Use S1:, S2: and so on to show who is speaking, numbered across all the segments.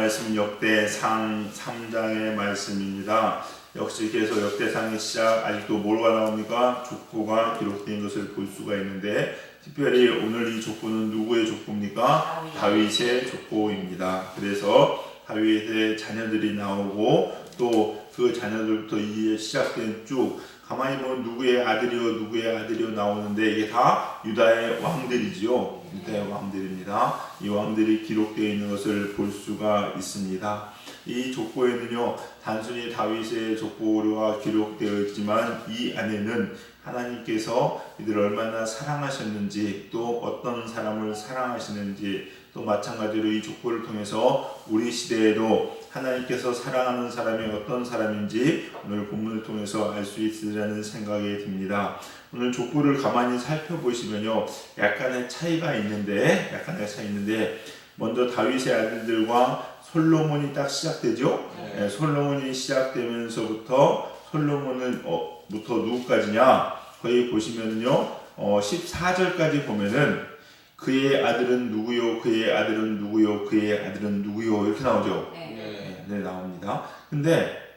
S1: 말씀 역대상 3장의 말씀입니다. 역시 계속 역대상의 시작, 아직도 뭐가 나옵니까? 족보가 기록된 것을 볼 수가 있는데, 특별히 오늘 이 족보는 누구의 족보입니까? 다윗의 족보입니다. 그래서 다윗의 자녀들이 나오고 또 그 자녀들부터 이제 시작된 쭉 가만히 보면 누구의 아들이요 나오는데 이게 다 유다의 왕들이지요. 유다의 왕들입니다. 이 왕들이 기록되어 있는 것을 볼 수가 있습니다. 이 족보에는요, 단순히 다윗의 족보가 기록되어 있지만 이 안에는 하나님께서 이들을 얼마나 사랑하셨는지, 또 어떤 사람을 사랑하시는지, 또 마찬가지로 이 족보를 통해서 우리 시대에도 하나님께서 사랑하는 사람이 어떤 사람인지 오늘 본문을 통해서 알 수 있으리라는 생각이 듭니다. 오늘 족보를 가만히 살펴보시면요, 약간의 차이가 있는데 먼저 다윗의 아들들과 솔로몬이 딱 시작되죠. 네, 솔로몬이 시작되면서부터 솔로몬은 누구까지냐? 거기 보시면요, 14절까지 보면은 그의 아들은 누구요? 그의 아들은 누구요? 그의 아들은 누구요? 이렇게 나오죠. 네, 나옵니다. 근데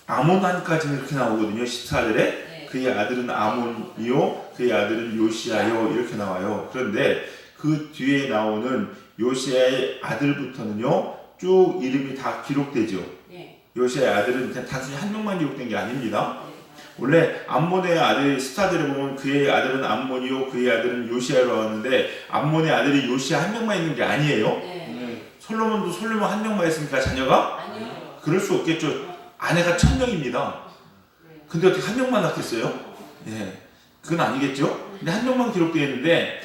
S1: 아몬한까지는 이렇게 나오거든요. 14절에 그의 아들은 아몬이요, 그의 아들은 요시아요, 이렇게 나와요. 그런데 그 뒤에 나오는 요시아의 아들부터는요, 쭉 이름이 다 기록되죠. 요시아의 아들은 그냥 단순히 한 명만 기록된 게 아닙니다. 원래 암몬의 아들 14절에 보면 그의 아들은 암몬이요, 그의 아들은 요시아로 하는데 암몬의 아들이 요시아 한 명만 있는 게 아니에요. 솔로몬도 솔로몬 한 명만 있으니까 자녀가? 아니요. 그럴 수 없겠죠. 아내가 1000명입니다. 근데 어떻게 한 명만 낳겠어요? 그건 아니겠죠. 근데 한 명만 기록되어 있는데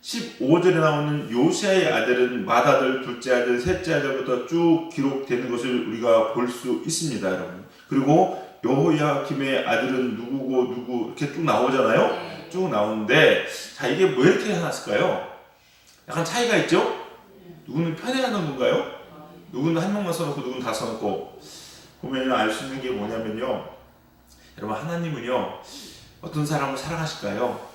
S1: 15절에 나오는 요시아의 아들은 맏아들, 둘째 아들, 셋째 아들부터 쭉 기록되는 것을 우리가 볼 수 있습니다, 여러분. 그리고 여호야김의 아들은 누구 이렇게 쭉 나오잖아요. 쭉 나오는데, 자, 이게 왜 이렇게 해놨을까요? 약간 차이가 있죠? 누구는 편애하는 건가요? 누구는 한 명만 써놓고 누구는 다 써놓고. 보면 알 수 있는 게 뭐냐면요, 여러분, 하나님은요 어떤 사람을 사랑하실까요?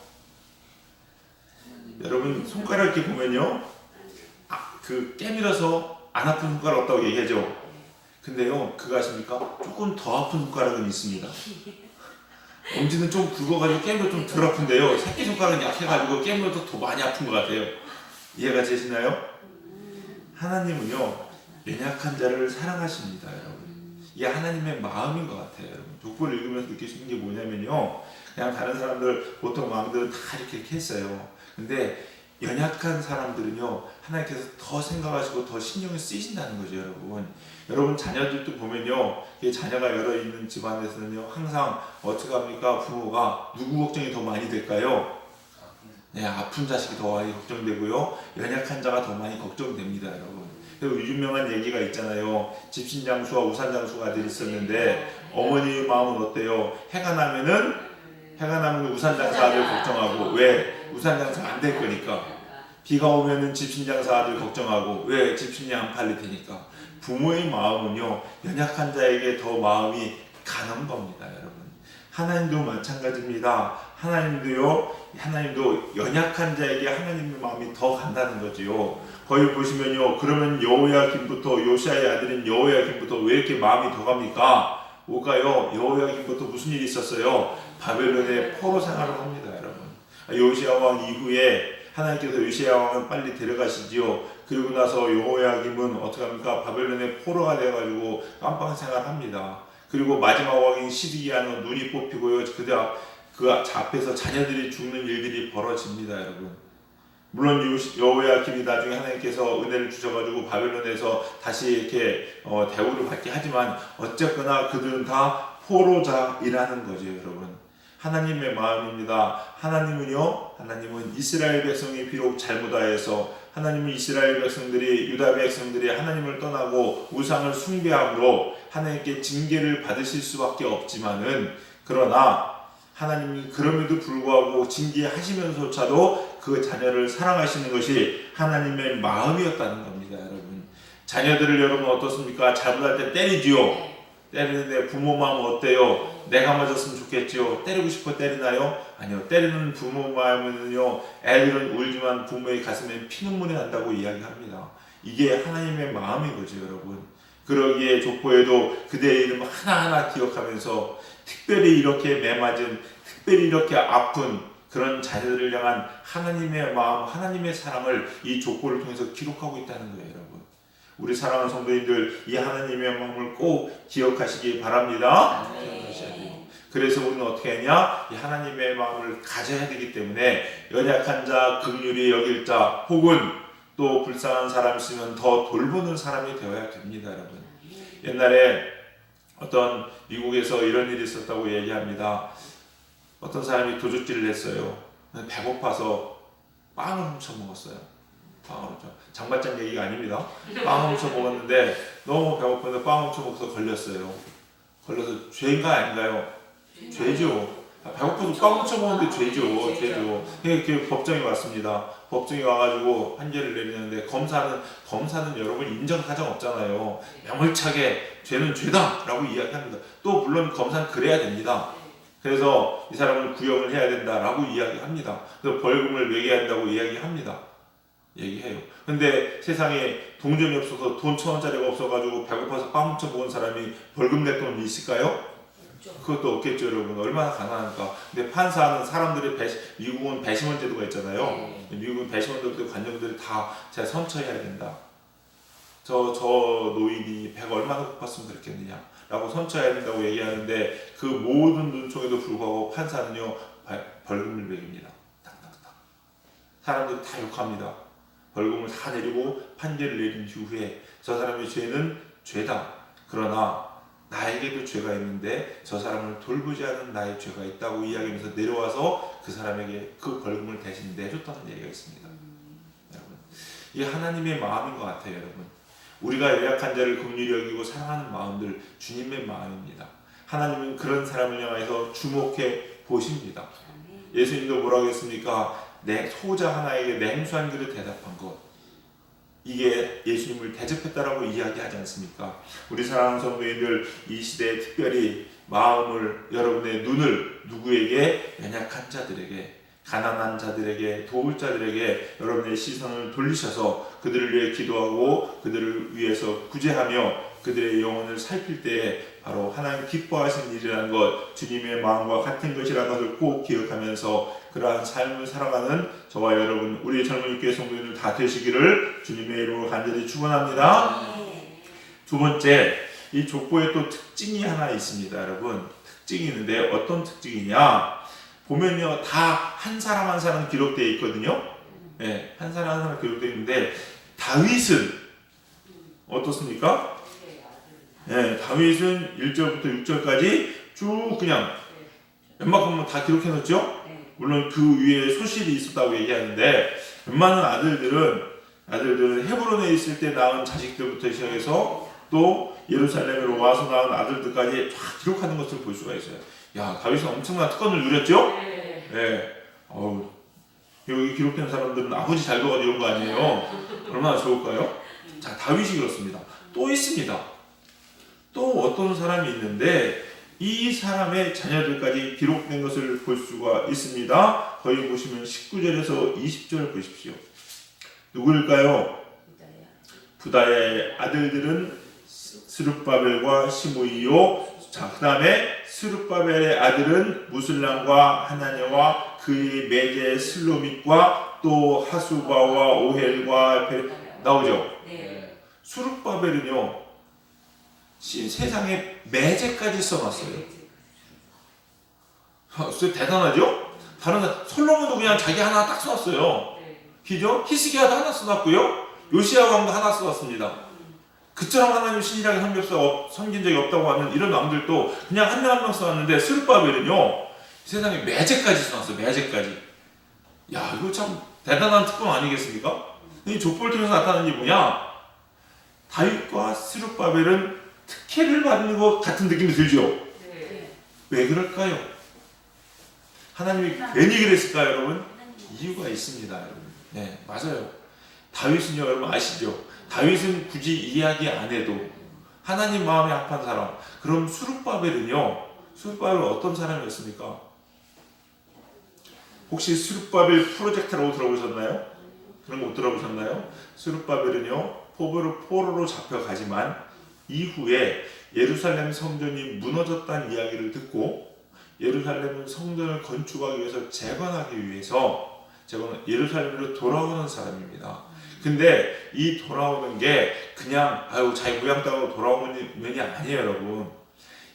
S1: 여러분, 손가락 이렇게 보면요, 깨밀어서 안 아픈 손가락 없다고 얘기하죠. 근데요, 그거 아십니까? 조금 더 아픈 손가락은 있습니다. 엄지는 좀 굵어가지고 깨물어 좀 덜 아픈데요, 새끼손가락은 약해가지고 깨물어도 더 많이 아픈 것 같아요. 이해가 되시나요? 하나님은요, 연약한 자를 사랑하십니다, 여러분. 이게 하나님의 마음인 것 같아요, 여러분. 족보를 읽으면서 느끼시는 게 뭐냐면요, 그냥 다른 사람들, 보통 왕들은 다 이렇게 했어요. 근데 연약한 사람들은요, 하나님께서 더 생각하시고 더 신경을 쓰신다는 거죠, 여러분. 여러분 자녀들도 보면요, 자녀가 여러 있는 집안에서는요, 항상 어떻게 합니까? 부모가 누구 걱정이 더 많이 될까요? 아픈 자식이 더 많이 걱정되고요, 연약한 자가 더 많이 걱정됩니다, 여러분. 그리고 유명한 얘기가 있잖아요. 집신장수와 우산장수가 아들이 있었는데 어머니의 마음은 어때요? 해가 나면 우산장수 아들 걱정하고, 왜? 우산장수가 안 될 거니까. 비가 오면은 집신장사 아들 걱정하고, 왜? 집신이 안 팔릴 테니까. 부모의 마음은요, 연약한 자에게 더 마음이 가는 겁니다, 여러분. 하나님도 마찬가지입니다. 하나님도 연약한 자에게 하나님의 마음이 더 간다는 거지요. 거기 보시면요, 그러면 여호야김부터, 요시아의 아들인 여호야김부터 왜 이렇게 마음이 더 갑니까? 뭘까요? 여호야김부터 무슨 일이 있었어요? 바벨론의 포로 생활을 합니다, 여러분. 요시아 왕 이후에 하나님께서 요시아 왕은 빨리 데려가시지요. 그리고 나서 여호야김은 어떻게 합니까? 바벨론의 포로가 되어가지고 깜빵 생활합니다. 그리고 마지막 왕인 시드기야는 눈이 뽑히고요, 그 앞에서 자녀들이 죽는 일들이 벌어집니다, 여러분. 물론 여호야김이 나중에 하나님께서 은혜를 주셔가지고 바벨론에서 다시 이렇게 대우를 받게 하지만, 어쨌거나 그들은 다 포로자이라는 거죠, 여러분. 하나님의 마음입니다. 하나님은 이스라엘 백성이 비록 잘못하여서, 하나님은 이스라엘 백성들이, 유다 백성들이 하나님을 떠나고 우상을 숭배함으로 하나님께 징계를 받으실 수밖에 없지만은, 그러나 하나님이 그럼에도 불구하고 징계하시면서조차도 그 자녀를 사랑하시는 것이 하나님의 마음이었다는 겁니다, 여러분. 자녀들을 여러분 어떻습니까? 잘못할 때 때리지요. 때리는데 부모 마음 어때요? 내가 맞았으면 좋겠지요. 때리고 싶어 때리나요? 아니요. 때리는 부모 마음은요, 애들은 울지만 부모의 가슴에 피눈물이 난다고 이야기합니다. 이게 하나님의 마음인 거죠, 여러분. 그러기에 족보에도 그대의 이름 하나하나 기억하면서 특별히 이렇게 매맞은, 특별히 이렇게 아픈 그런 자녀들을 향한 하나님의 마음, 하나님의 사랑을 이 족보를 통해서 기록하고 있다는 거예요, 여러분. 우리 사랑하는 성도님들, 이 하나님의 마음을 꼭 기억하시기 바랍니다. 그래서 우리는 어떻게 하냐? 이 하나님의 마음을 가져야 되기 때문에 연약한 자, 긍휼히 여길 자, 혹은 또 불쌍한 사람 있으면 더 돌보는 사람이 되어야 됩니다, 여러분. 옛날에 어떤 미국에서 이런 일이 있었다고 얘기합니다. 어떤 사람이 도둑질을 했어요. 배고파서 빵을 훔쳐 먹었어요. 장발장 얘기가 아닙니다. 빵을 훔쳐 먹었는데 너무 배고픈데 빵을 훔쳐 먹어서 걸렸어요. 걸려서 죄인가 아닌가요? 죄죠. 배고파서 빵 훔쳐 먹었는데 죄죠. 그 법정에 왔습니다. 법정에 와가지고 판결을 내리는데 검사는 여러분 인정 사정 없잖아요. 명월차게 죄는 죄다라고 이야기합니다. 또 물론 검사는 그래야 됩니다. 그래서 이 사람을 구형을 해야 된다라고 이야기합니다. 그래서 벌금을 매겨야 한다고 얘기해요. 근데 세상에 동전이 없어서 돈 1,000원짜리가 없어가지고 배고파서 빵 훔쳐 먹은 사람이 벌금 낼 돈이 있을까요? 그것도 없겠죠, 여러분. 얼마나 가난할까. 근데 판사는 사람들의 미국은 배심원 제도가 있잖아요. 미국은 배심원들도 관정들이 다 제가 선처해야 된다. 저 노인이 배가 얼마나 고팠으면 그랬겠느냐 라고 선처해야 된다고 얘기하는데 그 모든 눈총에도 불구하고 판사는요 벌금을 매깁니다. 딱딱딱. 사람들이 다 욕합니다. 벌금을 다 내리고 판결을 내린 이후에 저 사람의 죄는 죄다. 그러나 나에게도 죄가 있는데 저 사람을 돌보지 않은 나의 죄가 있다고 이야기하면서 내려와서 그 사람에게 그 벌금을 대신 내줬다는 얘기가 있습니다. 여러분, 이게 하나님의 마음인 것 같아요, 여러분. 우리가 연약한 자를 긍휼히 여기고 사랑하는 마음들 주님의 마음입니다. 하나님은 그런 사람을 향해서 주목해 보십니다. 예수님도 뭐라고 했습니까? 내 소자 하나에게 냉수한 그릇 대답한 것, 이게 예수님을 대접했다라고 이야기하지 않습니까? 우리 사랑하는 성도님들, 이 시대에 특별히 마음을, 여러분의 눈을 누구에게? 연약한 자들에게, 가난한 자들에게, 도울 자들에게 여러분의 시선을 돌리셔서 그들을 위해 기도하고 그들을 위해서 구제하며 그들의 영혼을 살필 때에 바로 하나님 기뻐하시는 일이라는 것, 주님의 마음과 같은 것이라는 것을 꼭 기억하면서 그러한 삶을 살아가는 저와 여러분, 우리 젊은 교회 성도님들 다 되시기를 주님의 이름으로 간절히 축원합니다. 두 번째, 이 족보에 또 특징이 하나 있습니다, 여러분. 특징이 있는데 어떤 특징이냐? 보면요, 다 한 사람 한 사람 기록되어 있거든요. 네, 한 사람 한 사람 기록되어 있는데 다윗은 어떻습니까? 네, 다윗은 1절부터 6절까지 쭉 그냥 웬만큼은 다 기록해 놓죠. 물론 그 위에 소실이 있었다고 얘기하는데 웬만한 아들들은 헤브론에 있을 때 낳은 자식들부터 시작해서 또 예루살렘으로 와서 낳은 아들들까지 쫙 기록하는 것을 볼 수가 있어요. 야, 다윗은 엄청난 특권을 누렸죠? 네. 여기 기록된 사람들은 아버지 잘 둬가지고 이런 거 아니에요? 얼마나 좋을까요? 자, 다윗이 그렇습니다. 또 있습니다. 또 어떤 사람이 있는데 이 사람의 자녀들까지 기록된 것을 볼 수가 있습니다. 거기 보시면 19절에서 20절 보십시오. 누구일까요? 부다야의 아들들은 스룹바벨과 시므이요. 자, 그 다음에 스룹바벨의 아들은 무슬람과 하나냐와 그의 매제 슬로밋과 또 하수바와 오헬과 나오죠. 스룹바벨은요 세상에 매제까지 써놨어요. 대단하죠? 다른 솔로몬도 그냥 자기 하나 딱 써놨어요. 그죠? 히스기야도 하나 써놨고요. 요시야 왕도 하나 써놨습니다. 그처럼 하나님 신실하게 섬긴 적이 없다고 하는 이런 왕들도 그냥 한 명 한 명 써놨는데 스룹바벨은요 세상에 매제까지 써놨어요. 매제까지. 야, 이거 참 대단한 특권 아니겠습니까? 이 족보를 통해서 나타나는 게 뭐냐? 다윗과 스룹바벨은 특혜를 받는 것 같은 느낌이 들죠? 왜 그럴까요? 하나님이 괜히 그랬을까요, 여러분? 이유가 있습니다, 여러분. 네, 맞아요. 다윗은요, 여러분 아시죠? 다윗은 굳이 이야기 안 해도 하나님 마음이 합한 사람. 그럼 스룹바벨은요, 스룹바벨은 어떤 사람이었습니까? 혹시 스룹바벨 프로젝트라고 들어보셨나요? 그런 거 못 들어보셨나요? 스룹바벨은요, 포로로 잡혀가지만 이후에 예루살렘 성전이 무너졌다는 이야기를 듣고 예루살렘 성전을 건축하기 위해서 재건하기 위해서 예루살렘으로 돌아오는 사람입니다. 근데 이 돌아오는 게 그냥 자기 모양 따고 돌아오는 면이 아니에요, 여러분.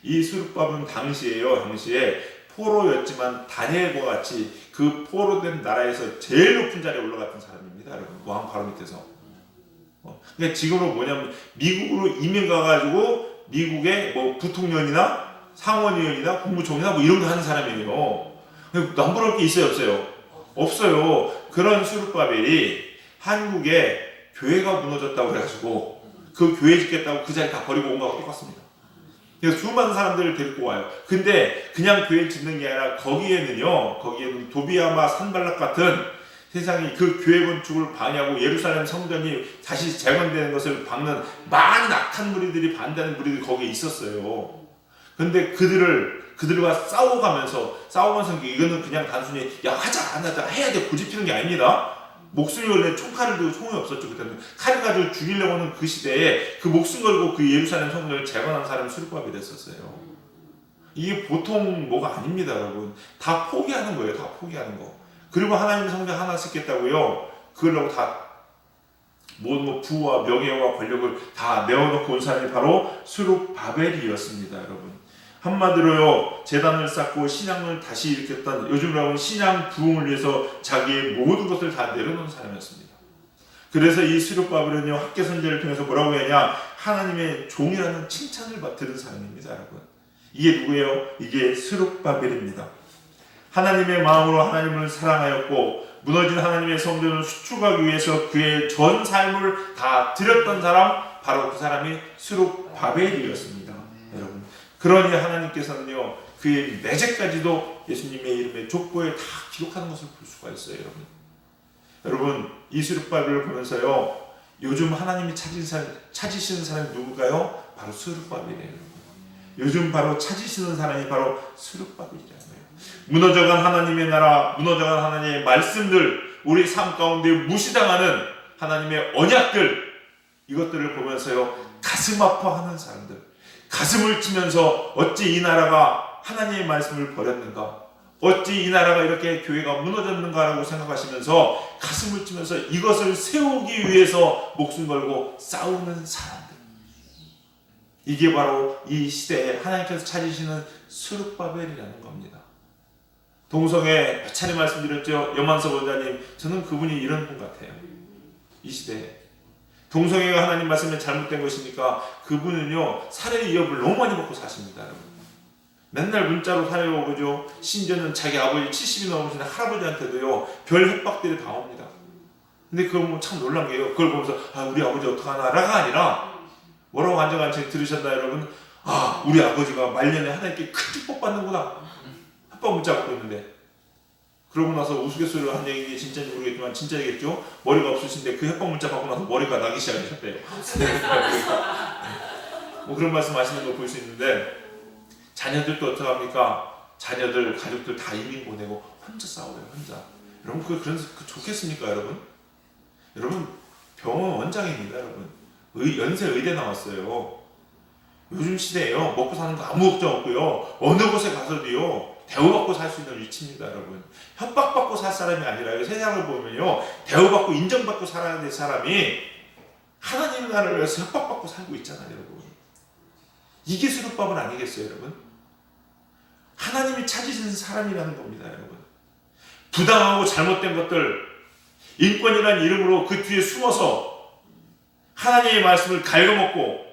S1: 이 스룹바벨은 당시에 포로였지만 다니엘과 같이 그 포로된 나라에서 제일 높은 자리에 올라갔던 사람입니다, 여러분. 왕 바로 밑에서. 근데 지금은 뭐냐면 미국으로 이민 가가지고 미국의 뭐 부통령이나 상원의원이나 국무총리나 뭐 이런 거 하는 사람이에요. 남부러울 게 있어요, 없어요? 없어요. 그런 스룹바벨이 한국에 교회가 무너졌다고 그래가지고 그 교회 짓겠다고 그 자리 다 버리고 온 거하고 똑같습니다. 그래서 수많은 사람들을 데리고 와요. 근데 그냥 교회를 짓는 게 아니라 거기에는 도비아마 산발락 같은 세상이 그 교회 건축을 방해하고 예루살렘 성전이 다시 재건되는 것을 막는 많은 악한 무리들이 반대하는 무리들이 거기에 있었어요. 근데 그들과 싸워가면서 이거는 그냥 단순히 하자 안 하자 해야 돼 고집피는 게 아닙니다. 목숨이 원래 총칼을 들고 총이 없었죠. 그때는 칼을 가지고 죽이려고 하는 그 시대에 그 목숨 걸고 그 예루살렘 성전을 재건한 사람이 스룹바벨이 됐었어요. 이게 보통 뭐가 아닙니다, 여러분. 다 포기하는 거예요. 다 포기하는 거. 그리고 하나님 성전 하나 짓겠다고요. 그러려고 다 부와 명예와 권력을 다 내어놓고 온 사람이 바로 스룹바벨이었습니다, 여러분. 한마디로요, 재단을 쌓고 신앙을 다시 일으켰던, 요즘으로 하면 신앙 부흥을 위해서 자기의 모든 것을 다 내려놓은 사람이었습니다. 그래서 이 스룹바벨은요, 학계 선지를 통해서 뭐라고 하냐, 하나님의 종이라는 칭찬을 받는 사람입니다, 여러분. 이게 누구예요? 이게 스룹바벨입니다. 하나님의 마음으로 하나님을 사랑하였고 무너진 하나님의 성전을 수축하기 위해서 그의 전 삶을 다 드렸던 사람, 바로 그 사람이 스룹바벨이었습니다, 여러분. 그러니 하나님께서는요, 그의 매제까지도 예수님의 이름의 족보에 다 기록하는 것을 볼 수가 있어요, 여러분. 여러분, 이 스룹바벨을 보면서요, 요즘 하나님이 찾으시는 사람이 누굴까요? 바로 스룹바벨이에요. 요즘 바로 찾으시는 사람이 바로 스룹바벨이라는 거예요. 무너져간 하나님의 나라, 무너져간 하나님의 말씀들, 우리 삶 가운데 무시당하는 하나님의 언약들, 이것들을 보면서요, 가슴 아파하는 사람들, 가슴을 치면서 어찌 이 나라가 하나님의 말씀을 버렸는가, 어찌 이 나라가 이렇게 교회가 무너졌는가라고 생각하시면서 가슴을 치면서 이것을 세우기 위해서 목숨 걸고 싸우는 사람들, 이게 바로 이 시대에 하나님께서 찾으시는 스룹바벨이라는 겁니다. 동성애 몇 차례 말씀드렸죠. 염한섭 원장님, 저는 그분이 이런 분 같아요. 이 시대에 동성애가 하나님 말씀에 잘못된 것이니까 그분은요, 살해 위협을 너무 많이 받고 사십니다, 여러분. 맨날 문자로 살해 오고죠. 심지어는 자기 아버지 70이 넘으신 할아버지한테도요, 별 협박들이 다 옵니다. 근데 그거 보면 참 놀란 게요, 그걸 보면서 우리 아버지 어떡하나라가 아니라 뭐라고 안정한지 들으셨나요, 여러분? 우리 아버지가 말년에 하나님께 큰 축복 받는구나, 협박 문자 받고 있는데, 그러고 나서 우스갯소리로 한 얘기 진짜인지 모르겠지만 진짜이겠죠? 머리가 없으신데 그 협박 문자 받고 나서 머리가 나기 시작하셨대요. 뭐 그런 말씀 하시는 거 볼 수 있는데, 자녀들도 어떡합니까? 자녀들, 가족들 다 이민 보내고 혼자 싸워요, 혼자. 여러분, 그래서 좋겠습니까, 여러분? 여러분, 병원 원장입니다, 여러분. 연세 의대 나왔어요. 요즘 시대에요, 먹고 사는 거 아무 걱정 없고요, 어느 곳에 가서도요, 대우받고 살 수 있는 위치입니다, 여러분. 협박받고 살 사람이 아니라요, 세상을 보면요, 대우받고 인정받고 살아야 될 사람이 하나님 나라를 위해서 협박받고 살고 있잖아요, 여러분. 이게 스룹바벨 아니겠어요, 여러분? 하나님이 찾으시는 사람이라는 겁니다, 여러분. 부당하고 잘못된 것들, 인권이라는 이름으로 그 뒤에 숨어서 하나님의 말씀을 갉아먹고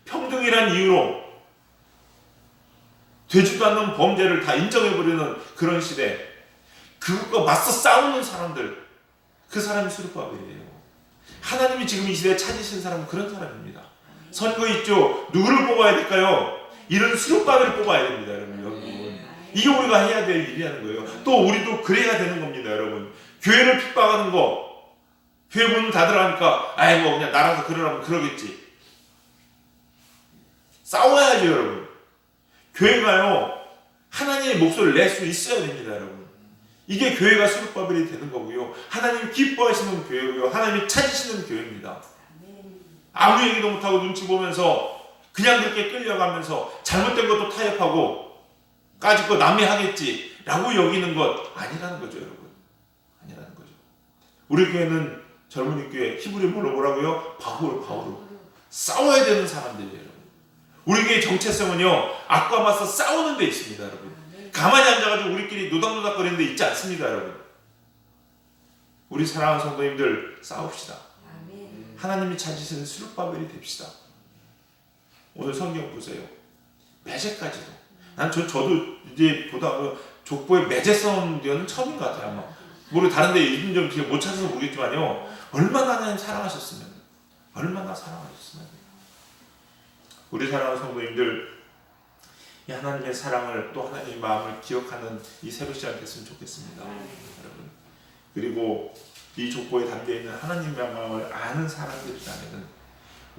S1: 평등이라는 이유로 되지도 않는 범죄를 다 인정해버리는 그런 시대, 그것과 맞서 싸우는 사람들, 그 사람이 스룹바벨이에요. 하나님이 지금 이 시대에 찾으신 사람은 그런 사람입니다. 선거 있죠? 누구를 뽑아야 될까요? 이런 스룹바벨을 뽑아야 됩니다, 여러분. 이게 우리가 해야 될 일이라는 거예요. 또 우리도 그래야 되는 겁니다, 여러분. 교회를 핍박하는 거, 교회 문을 닫으라니까 그냥 나라서 그러라면 그러겠지. 싸워야죠, 여러분. 교회가요, 하나님의 목소리를 낼 수 있어야 됩니다, 여러분. 이게 교회가 수르바벨이 되는 거고요. 하나님 기뻐하시는 교회고요. 하나님이 찾으시는 교회입니다. 아무 얘기도 못하고 눈치 보면서 그냥 그렇게 끌려가면서 잘못된 것도 타협하고 까짓 거 남이 하겠지 라고 여기는 것 아니라는 거죠, 여러분. 아니라는 거죠. 우리 교회는 젊은이 교회 히브리 뭐라고요? 바울로 싸워야 되는 사람들이에요, 여러분. 우리 교회 정체성은요, 악과 맞서 싸우는 데 있습니다, 여러분. 가만히 앉아가지고 우리끼리 노닥노닥거리는 데 있지 않습니다, 여러분. 우리 사랑하는 성도님들, 싸웁시다. 하나님이 찾으시는 수르바벨이 됩시다. 오늘 성경 보세요. 매제까지도. 저도 이제 보다 족보에 매제 써놓은 데는 처음인 것 같아요, 아마. 모르 다른 데 이름 좀 제가 못 찾아서 모르겠지만요. 얼마나 하나님 사랑하셨으면. 우리 사랑하는 성도님들, 이 하나님의 사랑을 또 하나님의 마음을 기억하는 이 새벽 시간 됐으면 좋겠습니다, 여러분. 그리고 이 족보에 담겨있는 하나님의 마음을 아는 사람들이라면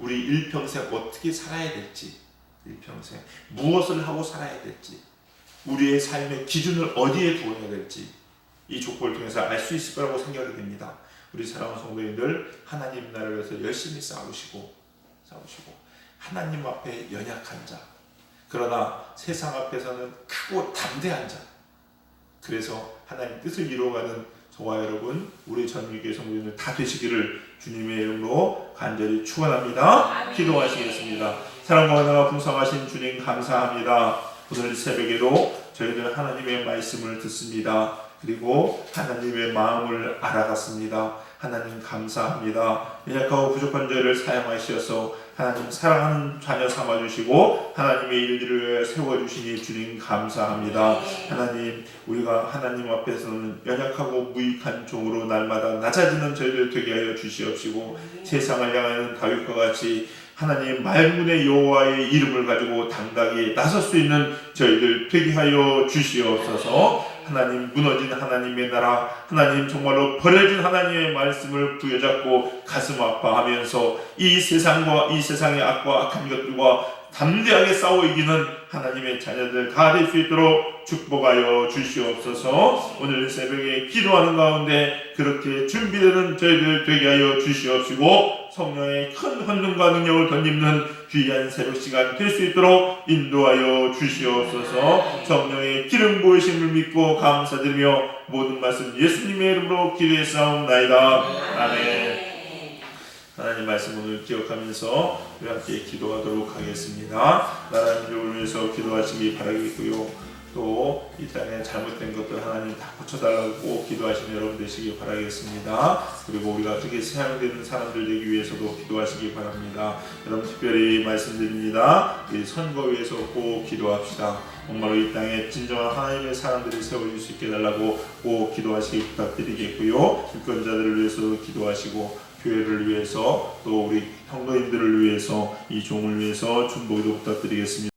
S1: 우리 일평생 어떻게 살아야 될지, 일평생 무엇을 하고 살아야 될지, 우리의 삶의 기준을 어디에 두어야 될지 이 족보를 통해서 알 수 있을 거라고 생각이 됩니다. 우리 사랑하는 성도님들, 하나님 나라를 위해서 열심히 싸우시고 하나님 앞에 연약한 자, 그러나 세상 앞에서는 크고 담대한 자, 그래서 하나님 뜻을 이루어가는 저와 여러분, 우리 전미교회 성도님들 다 되시기를 주님의 이름으로 간절히 축원합니다. 기도하시겠습니다. 사랑과 은혜가 풍성하신 주님 감사합니다. 오늘 새벽에도 저희들 하나님의 말씀을 듣습니다. 그리고 하나님의 마음을 알아갔습니다. 하나님 감사합니다. 연약하고 부족한 저희를 사용하셔서 하나님 사랑하는 자녀 삼아주시고 하나님의 일들을 위해 세워주시니 주님 감사합니다. 하나님, 우리가 하나님 앞에서는 연약하고 무익한 종으로 날마다 낮아지는 저희들 되게 하여 주시옵시고 세상을 향하는 다윗과 같이 하나님 말문의 여호와의 이름을 가지고 당당히 나설 수 있는 저희들 되게 하여 주시옵소서. 하나님, 무너진 하나님의 나라, 하나님 정말로 버려진 하나님의 말씀을 부여잡고 가슴 아파하면서 이 세상과 이 세상의 악과 악한 것들과 담대하게 싸워 이기는 하나님의 자녀들 다 될 수 있도록 축복하여 주시옵소서. 오늘 새벽에 기도하는 가운데 그렇게 준비되는 저희들 되게 하여 주시옵시고 성령의 큰 헌금과 능력을 덧입는 귀한 새벽 시간 될 수 있도록 인도하여 주시옵소서. 성령의 기름 부으심을 믿고 감사드리며 모든 말씀 예수님의 이름으로 기도했사옵나이다. 아멘. 하나님 말씀 오늘 기억하면서 우리 함께 기도하도록 하겠습니다. 나라 민족을 위해서 기도하시기 바라겠고요. 또 이 땅에 잘못된 것들 하나님 다 고쳐달라고 기도하시는 여러분 되시기 바라겠습니다. 그리고 우리가 그렇게 사용되는 사람들 되기 위해서도 기도하시기 바랍니다. 여러분 특별히 말씀드립니다. 이 선거 위해서 꼭 기도합시다. 정말로 이 땅에 진정한 하나님의 사람들이 세워질 수 있게 해달라고 꼭 기도하시기 부탁드리겠고요. 유권자들을 위해서도 기도하시고 교회를 위해서 또 우리 성도님들을 위해서 이 종을 위해서 중보기도 부탁드리겠습니다.